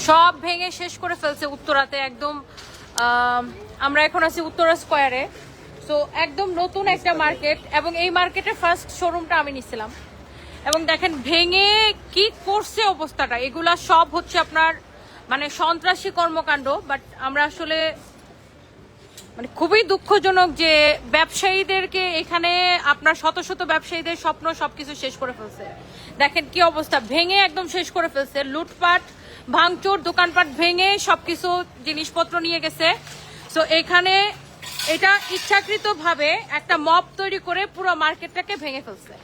সব ভেঙে শেষ করে ফেলছে উত্তরাতে একদম। আমরা এখন আছি উত্তরা স্কয়ারে। সো একদম নতুন একটা মার্কেট, এবং এই মার্কেটের ফার্স্ট শোরুমটা আমি নিছিলাম। এবং দেখেন ভেঙে কি করছে অবস্থাটা, এগুলা সব হচ্ছে আপনার মানে সন্ত্রাসী কর্মকাণ্ড। বাট আমরা আসলে মানে খুবই দুঃখজনক যে ব্যবসায়ীদেরকে এখানে আপনার শত শত ব্যবসায়ীদের স্বপ্ন সবকিছু শেষ করে ফেলছে। দেখেন কি অবস্থা, ভেঙে একদম শেষ করে ফেলছে। লুটপাট, ভাঙচুর, দোকানপাট ভেঙে সবকিছু জিনিসপত্র নিয়ে গেছে। সো এখানে এটা ইচ্ছাকৃতভাবে একটা মব তৈরি করে পুরো মার্কেটটাকে ভেঙে ফেলছে।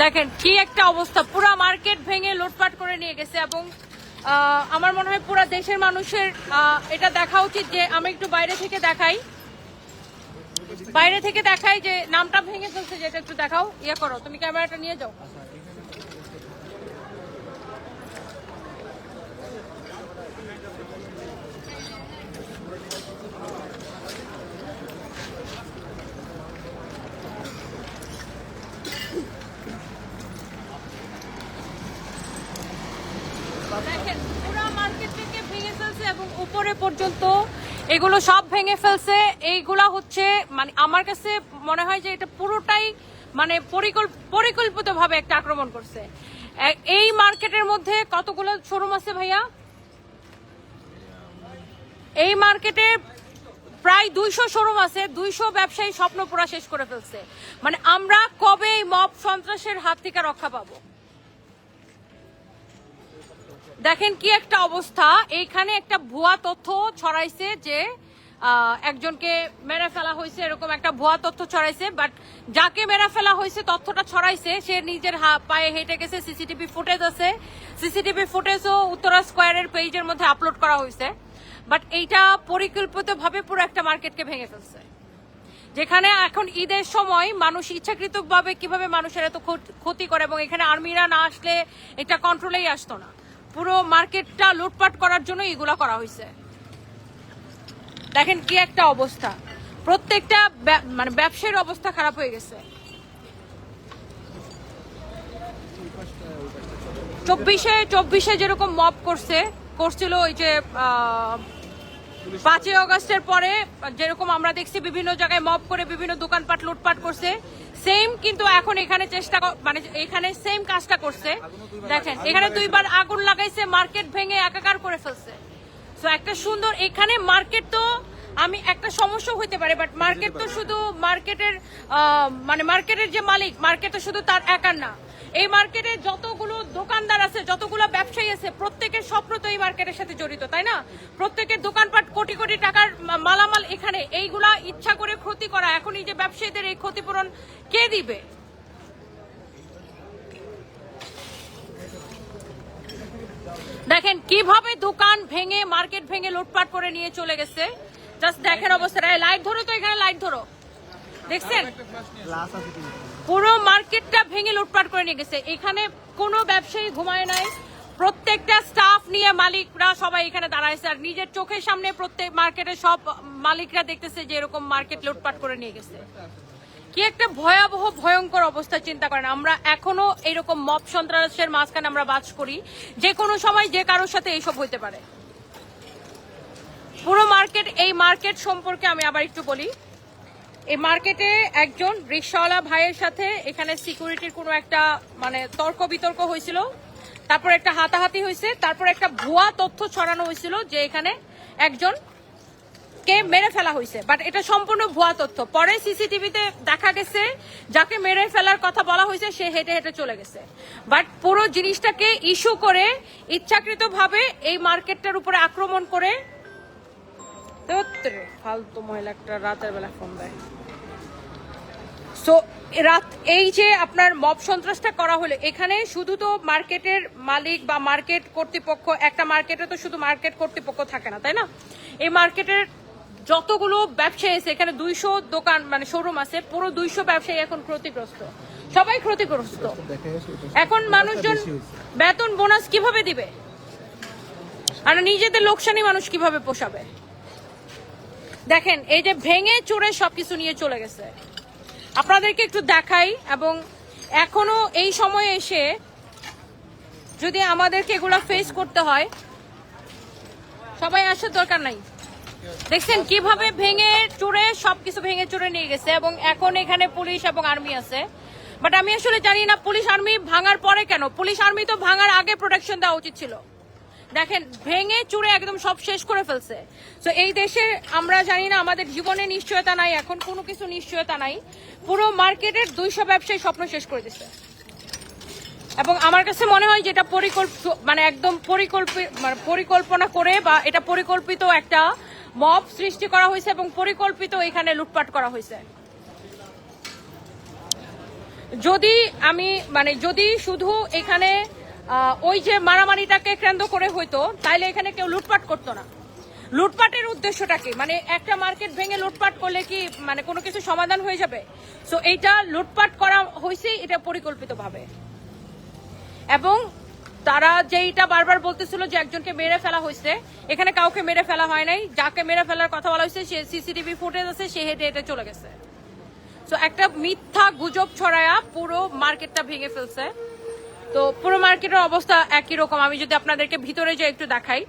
দেখেন কি একটা অবস্থা, পুরো মার্কেট ভেঙে লুটপাট করে নিয়ে গেছে। এবং আমার মনে হয় পুরো দেশের মানুষের এটা দেখা উচিত যে আমি একটু বাইরে থেকে দেখাই যে নামটা ভেঙে ফেলছে, যেটা একটু দেখাও, ইয়ে করো, তুমি ক্যামেরাটা নিয়ে যাও। দেখেন পুরো মার্কেটটাকে ভেঙে ফেলছে এবং উপরে পর্যন্ত এগুলো সব ভেঙে ফেলছে। এইগুলা হচ্ছে মানে আমার কাছে মনে হয় যে এটা পুরোটাই মানে পরিকল্পিতভাবে একটা আক্রমণ করছে। এই মার্কেটের মধ্যে কতগুলো শোরুম আছে ভাইয়া? এই মার্কেটে প্রায় 200 শোরুম আছে। 200 ব্যবসায়ী স্বপ্ন পুরা শেষ করে ফেলছে। মানে আমরা কবে এই মব সন্ত্রাসের হাত থেকে রক্ষা পাবো? দেখেন কি একটা অবস্থা, এইখানে একটা ভুয়া তথ্য ছড়াইছে যে একজনকে মেরে ফেলা হয়েছে, এরকম একটা ভুয়া তথ্য ছড়াইছে। বাট যাকে মেরে ফেলা হয়েছে, তথ্যটা ছড়াইছে, সে নিজের পায়ে হেঁটে গেছে। সিসিটিভি ফুটেজ আছে, সিসিটিভি ফুটেজও উত্তরা স্কয়ারের পেজের মধ্যে আপলোড করা হয়েছে। বাট এইটা পরিকল্পিতভাবে পুরো একটা মার্কেটকে ভেঙে ফেলছে। যেখানে এখন ঈদের সময় মানুষ ইচ্ছাকৃতভাবে কিভাবে মানুষের এত ক্ষতি করে, এবং এখানে আর্মিরা না আসলে এটা কন্ট্রোলেই আসতো না। পুরো মার্কেটটা লুটপাট করার জন্য এগুলা করা হয়েছে। দেখেন কি একটা অবস্থা, প্রত্যেকটা মানে ব্যবসায়ের অবস্থা খারাপ হয়ে গেছে। 24-এ যেরকম মব করছিল ওই যে 5ই আগস্টের পরে যেরকম আমরা দেখছি বিভিন্ন জায়গায় মব করে বিভিন্ন দোকানপাট লুটপাট করছে, সেম কিন্তু এখন এখানে মানে এখানে সেম কাজটা করছে। দেখেন এখানে 2বার আগুন লাগাইছে, মার্কেট ভেঙে একাকার করে ফেলছে। সো একটা সুন্দর এখানে মার্কেট, তো আমি একটা সমস্যা হইতে পারে, বাট মার্কেট তো শুধু মার্কেটের মানে মার্কেটের যে মালিক, মার্কেট তো শুধু তার একার না। এই মার্কেটে যতগুলো দোকানদার আছে, যতগুলো ব্যবসায়ী আছে, প্রত্যেকের স্বপ্ন তো এই মার্কেটের সাথে জড়িত, তাই না? প্রত্যেকের দোকানপাট কোটি কোটি টাকার মালামাল এখানে, এইগুলা ইচ্ছা করে ক্ষতি করা, এখন এই যে ব্যবসায়ীদের এই ক্ষতিপূরণ কে দিবে? দেখেন কিভাবে দোকান ভেঙে মার্কেট ভেঙে লুটপাট করে নিয়ে চলে গেছে। জাস্ট দেখেন অবস্থাটা। লাইট ধরো তো, এখানে লাইট ধরো, দেখছেন পুরো মার্কেটটা ভেঙে লুটপাট করে নিয়ে গেছে। এখানে কোনো ব্যবসায়ী ঘুমায় নাই, প্রত্যেকটা স্টাফ নিয়ে মালিকরা সবাই এখানে দাঁড়াইছে, আর নিজের চোখের সামনে প্রত্যেক মার্কেটের সব মালিকরা দেখতেছে যে এরকম মার্কেট লুটপাট করে নিয়ে গেছে। কি একটা ভয়াবহ ভয়ঙ্কর অবস্থা, চিন্তা করেন। আমরা এখনো এইরকম মব সন্ত্রাসের মাঝখানে আমরা বাস করি, যে কোনো সময় যে কারোর সাথে এইসব হইতে পারে। পুরো মার্কেট, এই মার্কেট সম্পর্কে আমি আবার একটু বলি। এই মার্কেটে একজন রিক্সাওয়ালা ভাইয়ের সাথে এখানে সিকিউরিটির কোনো একটা মানে তর্ক বিতর্ক হয়েছিল, তারপর একটা হাতাহাতি হয়েছে, তারপর একটা ভুয়া তথ্য ছড়ানো হয়েছিল যে এখানে একজন কে মেরে ফেলা হয়েছে। বাট এটা সম্পূর্ণ ভুয়া তথ্য। পরে সিসিটিভিতে দেখা গেছে যাকে মেরে ফেলার কথা বলা হয়েছে সে হেঁটে হেঁটে চলে গেছে। বাট পুরো জিনিসটাকে ইস্যু করে ইচ্ছাকৃতভাবে এই মার্কেটটার উপরে আক্রমণ করে, ফালতু মহিলা একটা রাতের বেলা ফোন দেয়। সো রাত এই যে আপনার মব সন্ত্রাসটা করা হলো, এখানে শুধু তো মার্কেটের মালিক বা মার্কেট কর্তৃপক্ষ, একটা মার্কেটে তো শুধু মার্কেট কর্তৃপক্ষ থাকে না, তাই না? এই মার্কেটের যতগুলো ব্যবসায়ী আছে, এখানে 200 দোকান মানে শোরুম আছে, পুরো 200 ব্যবসায়ী এখন ক্ষতিগ্রস্ত, সবাই ক্ষতিগ্রস্ত। এখন মানুষজন বেতন বোনাস কিভাবে দিবে, আর নিজেদের লোকসানি মানুষ কিভাবে পোষাবে? দেখেন এই যে ভেঙে চুরে সবকিছু নিয়ে চলে গেছে। আপনাদেরকে একটু দেখাই। এবং এখনো এই সময়ে এসে যদি আমাদেরকে এগুলো ফেস করতে হয়, সবাই আসার দরকার নাই। দেখছেন কিভাবে ভেঙে চুরে সবকিছু ভেঙে চুরে নিয়ে গেছে, এবং এখন এখানে পুলিশ এবং আর্মি আছে। বাট আমি আসলে জানি না পুলিশ আর্মি ভাঙার পরে কেন, পুলিশ আর্মি তো ভাঙার আগে প্রোটেকশন দেওয়া উচিত ছিল। দেখেন ভেঙে চুরে একদম সব শেষ করে ফেলছে। তো এই দেশে আমরা জানি না, আমাদের জীবনে নিশ্চয়তা নাই, এখন কোনো কিছু নিশ্চয়তা নাই। পুরো মার্কেটের 200 ব্যবসায়ী স্বপ্ন শেষ করে দিচ্ছে। এবং আমার কাছে মনে হয় যেটা মানে একদম পরিকল্পনা করে, বা এটা পরিকল্পিত একটা মব সৃষ্টি করা হয়েছে এবং পরিকল্পিত এখানে লুটপাট করা হয়েছে। যদি শুধু এখানে ওই যে মারামারিটাকে কেন্দ্র করে হইতো, তাইলে এখানে কেউ লুটপাট করতো না। লুটপাটের উদ্দেশ্যটা কি? মানে একটা মার্কেট ভেঙে লুটপাট করলে কি মানে কোনো কিছু সমাধান হয়ে যাবে? সো এইটা লুটপাট করা হয়েছে, এটা পরিকল্পিতভাবে। এবং তারা যেইটা বারবার বলতেছিল যে একজনকে মেরে ফেলা হয়েছে, এখানে কাউকে মেরে ফেলা হয় নাই। যাকে মেরে ফেলার কথা বলা হয়েছে সে সিসিটিভি ফুটেজ আছে, সে হেঁটে হেঁটে চলে গেছে। তো একটা মিথ্যা গুজব ছড়ায়া পুরো মার্কেটটা ভেঙে ফেলছে। তো পুরো মার্কেটের অবস্থা একই রকম। আমি যদি আপনাদেরকে ভিতরে যে একটু দেখাই,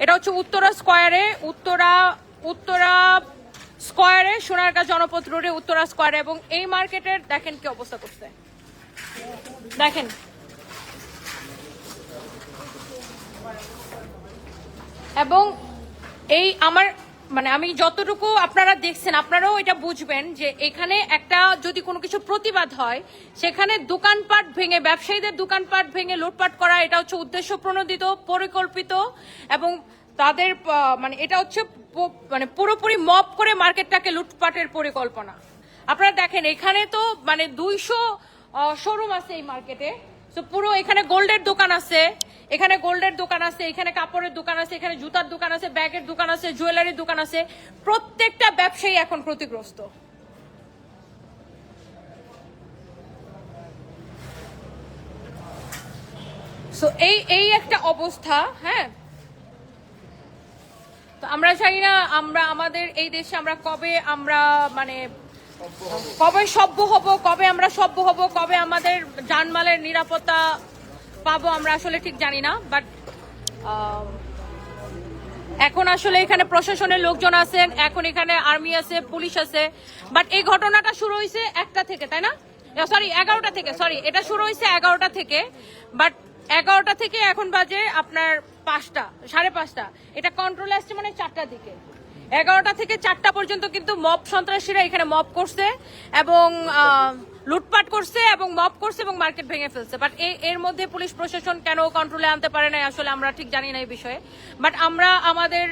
এটা হচ্ছে উত্তরা স্কোয়ারে সোনারগাঁ জনপথ রোডে উত্তরা স্কোয়ারে। এবং এই মার্কেটের দেখেন কি অবস্থা করছে, দেখেন। এবং এই আমি যতটুকু আপনারা দেখছেন, আপনারাও এটা বুঝবেন যে এখানে একটা যদি কোনো কিছু প্রতিবাদ হয়, সেখানে দোকানপাট ভেঙে, ব্যবসায়ীদের দোকানপাট ভেঙে লুটপাট করা, এটা হচ্ছে উদ্দেশ্য প্রণোদিত, পরিকল্পিত। এবং তাদের এটা হচ্ছে পুরোপুরি মব করে মার্কেটটাকে লুটপাটের পরিকল্পনা। আপনারা দেখেন এখানে তো 200 শোরুম আছে এই মার্কেটে। তো পুরো এখানে গোল্ডের দোকান আছে, এখানে কাপড়ের দোকান আছে, এখানে জুতার দোকান আছে, ব্যাগের দোকান আছে, জুয়েলারির দোকান আছে। প্রত্যেকটা ব্যবসায়ী এখন ক্ষতিগ্রস্ত। সো এই একটা অবস্থা। হ্যাঁ, তো আমরা চাই না আমাদের এই দেশে আমরা কবে সভ্য হব, কবে আমাদের জানমালের নিরাপত্তা পাবো, আমরা আসলে ঠিক জানি না। বাট এখন আসলে এখানে প্রশাসনের লোকজন আছেন, এখন এখানে আর্মি আছে, পুলিশ আছে। বাট এই ঘটনাটা শুরু হয়েছে 1টা থেকে, তাই না? সরি 11টা থেকে, এটা শুরু হয়েছে 11টা থেকে। বাট 11টা থেকে এখন বাজে আপনার 5টা, 5:30। এটা কন্ট্রোলে আসছে 4টার দিকে। 11টা থেকে 4টা পর্যন্ত কিন্তু মব সন্ত্রাসীরা এখানে মব করছে এবং লুটপাট করছে এবং মব করছে এবং মার্কেট ভেঙে ফেলছে। বাট এর মধ্যে পুলিশ প্রশাসন কেন কন্ট্রোলে আনতে পারে না, আসলে আমরা ঠিক জানি না এই বিষয়ে। বাট আমরা আমাদের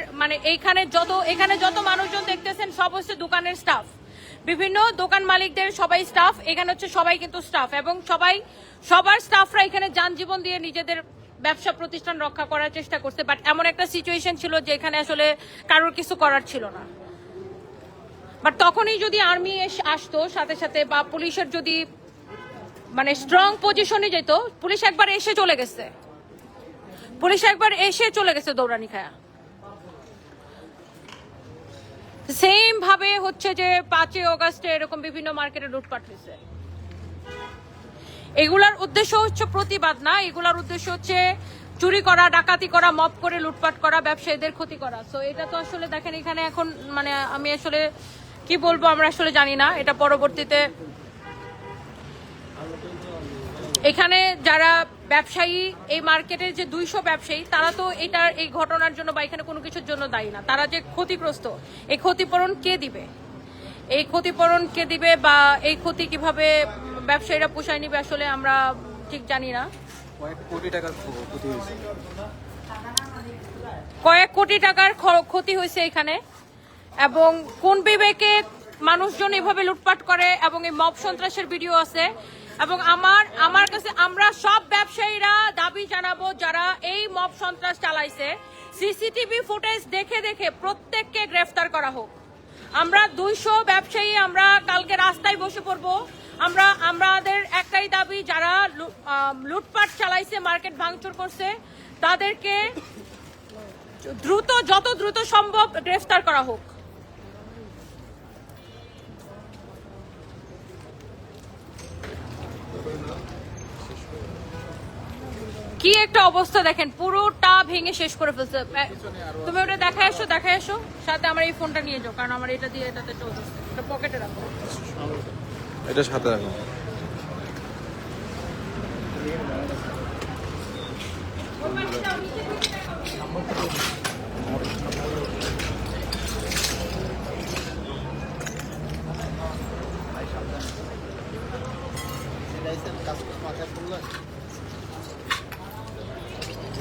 এখানে যত মানুষজন দেখতেছেন সব হচ্ছে দোকানের স্টাফ, বিভিন্ন দোকান মালিকদের সবাই স্টাফ। এখানে হচ্ছে সবাই কিন্তু স্টাফ, এবং সবার স্টাফরা এখানে যান জীবন দিয়ে নিজেদের ব্যবসা প্রতিষ্ঠান রক্ষা করার চেষ্টা করছে। বাট এমন একটা সিচুয়েশন ছিল যে এখানে আসলে কারোর কিছু করার ছিল না। বাট তখনই যদি আর্মি আসতো সাথে সাথে, বা পুলিশের যদি স্ট্রং পজিশনে যেত, পুলিশ একবার এসে চলে গেছে দৌড়ানি খায়া। সেম ভাবে হচ্ছে যে 5ই অগাস্টে এরকম বিভিন্ন মার্কেটে লুটপাট হয়েছে। এগুলার উদ্দেশ্য হচ্ছে প্রতিবাদ না, এগুলার উদ্দেশ্য হচ্ছে চুরি করা, ডাকাতি করা, মব করে লুটপাট করা, ব্যবসায়ীদের ক্ষতি করা। সো এটা তো আসলে দেখেন এখানে এখন আমি আসলে কি বলবো, আমরা আসলে জানি না। এটা পরবর্তীতে এখানে যারা ব্যবসায়ী, এই মার্কেটের যে 200 ব্যবসায়ী, তারা তো এই ঘটনার জন্য বা এখানে কোনো কিছুর জন্য দায়ী না। তারা যে ক্ষতিগ্রস্ত, এই ক্ষতিপূরণ কে দিবে, বা এই ক্ষতি কিভাবে ব্যবসায়ীরা পোষায় নিবে, আসলে আমরা ঠিক জানি না। কয়েক কোটি টাকার ক্ষতি হয়েছে এখানে। এবং কোন বিবেকে মানুষজন এভাবে লুটপাট করে, এবং এই মব সন্ত্রাসের ভিডিও আছে। এবং আমার কাছে আমরা সব ব্যবসায়ীরা দাবি জানাবো, যারা এই মব সন্ত্রাস চালাইছে, সিসিটিভি ফুটেজ দেখে প্রত্যেককে গ্রেফতার করা হোক। আমরা 200 ব্যবসায়ী আমরা কালকে রাস্তায় বসে পড়বো। আমাদের একটাই দাবি, যারা লুটপাট চালাইছে, মার্কেট ভাঙচুর করছে, তাদেরকে যত দ্রুত সম্ভব গ্রেফতার করা হোক। কি একটা অবস্থা দেখেন, পুরোটা ভেঙে শেষ করে ফেলছে। তুমি ওটা দেখায় এসো সাথে আমার এই ফোনটা নিয়ে যাও, কারণ আমার এটা দিয়ে এটাতে চলতেছে। এটা পকেটে রাখো, এটা সাথে রাখো।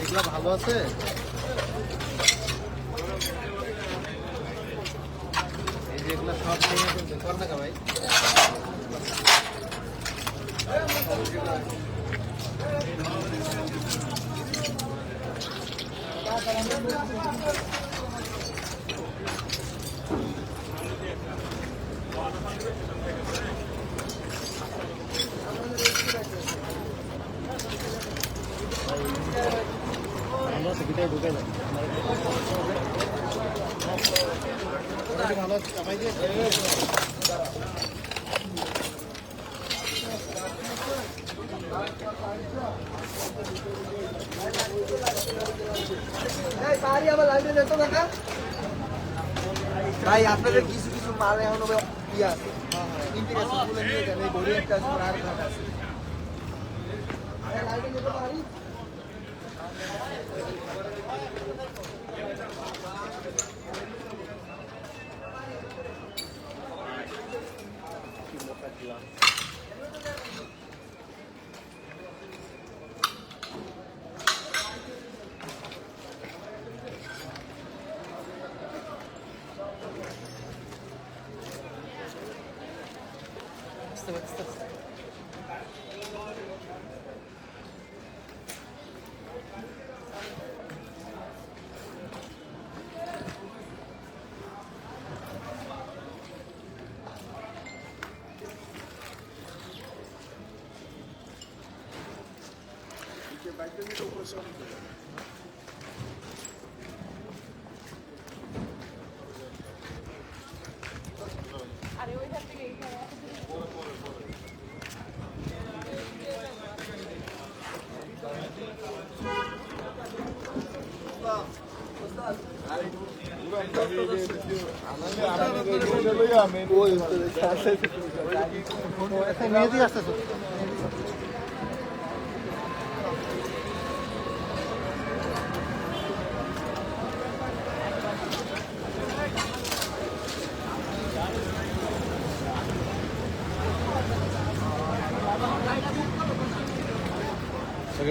এগুলো ভালো আছে। এই যেগুলো সব কর টাকা ভাই। ভালো আছে আমায় দিয়ে ভাই আপনাদের কিছু কিছু মাল এখন ইয়ে আছে ইন্টিগ্রেশন গুলো নিয়ে গেলে ঘড়ি একটা আছে আর ঘাট আছে।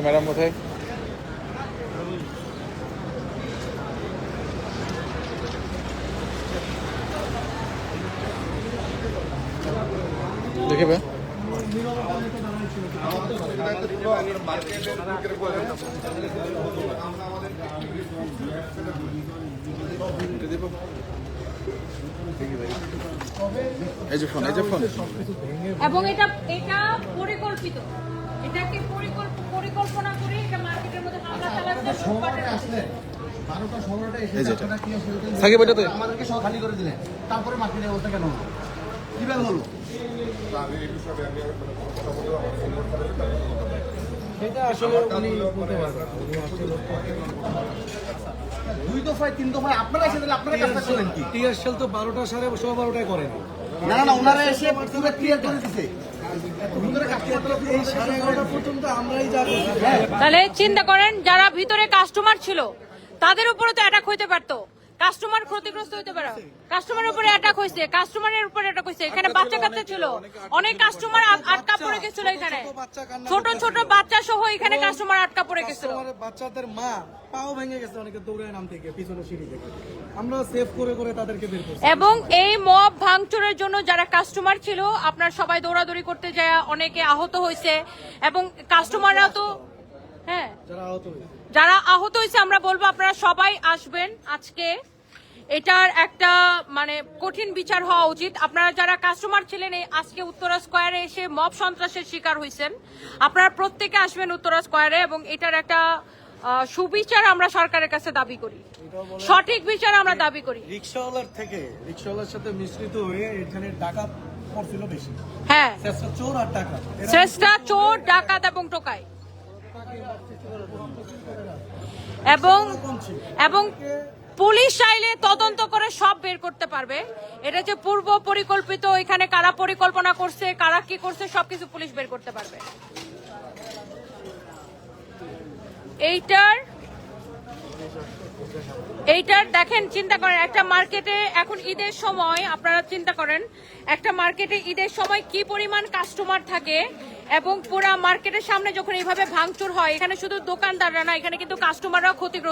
ম্যাডাম কোথায়? দেখবে এই যে ফোন এবং এটা পরিকল্পিত, এটাকে পরিকল্পনা করে এটা মার্কেটের মধ্যে হামলা চালাচ্ছে। সাকিব এটাতে আমাদেরকে সব খালি করে দিলেন, তারপরে মার্কেটে অবস্থা কেন হলো, কিভাবে হলো? সেটা আসলে উনি বলতে পারবেন। দুই দফায় তিন দফায় আপনারা এসে দিলে আপনারা কাজটা করলেন কি? টিএসএল তো 12টা সাড়ে 12:30টায় করেন। না না ওনারা এসে পুরো ক্লিয়ার করে দিছে। এই 11:30 পর্যন্ত আমরাই যা করছি। তাহলে চিন্তা করেন, যারা ভিতরে কাস্টমার ছিল তাদের উপরে তো অ্যাটাক হইতে পারতো, কাস্টমার ক্ষতিগ্রস্ত হইতে পারে, কাস্টমারের উপরে অ্যাটাক হয়েছে, কাস্টমারের উপরে অ্যাটাক হয়েছে। এখানে বাচ্চা কাচ্চা ছিল, অনেক কাস্টমার আটকা পড়ে গেছিল, এখানে ছোট ছোট বাচ্চা সহ এখানে কাস্টমার আটকা পড়ে গেছিল। বাচ্চাদের মা পাও ভেঙে গেছে, অনেকে দৌড়ে নাম থেকে পিছনে সিঁড়ি থেকে। আমরা সেভ করে করে তাদেরকে বের করছি। এবং এই মব ভাঙচুরের জন্য যারা কাস্টমার ছিল, আপনার সবাই দৌড়াদৌড়ি করতে যায়, অনেকে আহত হয়েছে। এবং কাস্টমাররা তো হ্যাঁ যারা আহত হয়েছে, আমরা বলবো আপনারা সবাই আসবেন আজকে। এটার একটা মানে কঠিন বিচার হওয়া উচিত। আপনারা যারা কাস্টমার ছিলেন, এই আজকে উত্তরা স্কয়ারে এসে মব সন্ত্রাসের শিকার হয়েছেন, আপনারা প্রত্যেকে আসবেন উত্তরা স্কয়ারে এবং এটার একটা সুবিচার আমরা সরকারের কাছে দাবি করি, সঠিক বিচার আমরা দাবি করি। রিকশাওয়ালার সাথে মিশ্রিত হয়ে এখানে ডাকাত পড়ছিল বেশি। হ্যাঁ, চোর আর ডাকাত, শ্রেষ্ঠ চোর, ডাকাত এবং টোকাই। এবং এবং পুলিশ চাইলে তদন্ত করে সব বের করতে পারবে। এটা যে পূর্ব পরিকল্পিত, এখানে কারা পরিকল্পনা করছে, কারা কি করছে, সবকিছু পুলিশ বের করতে পারবে। এইটার দেখেন, চিন্তা করেন একটা মার্কেটে এখন ঈদের সময়, আপনারা চিন্তা করেন একটা মার্কেটে ঈদের সময় কি পরিমাণ কাস্টমার থাকে, এবং পুরা মার্কেটের সামনে যখন এইভাবে ভাঙচুর হয়, এখানে শুধু দোকানদাররা না, এখানে কিন্তু কাস্টমাররাও ক্ষতিগ্রস্ত।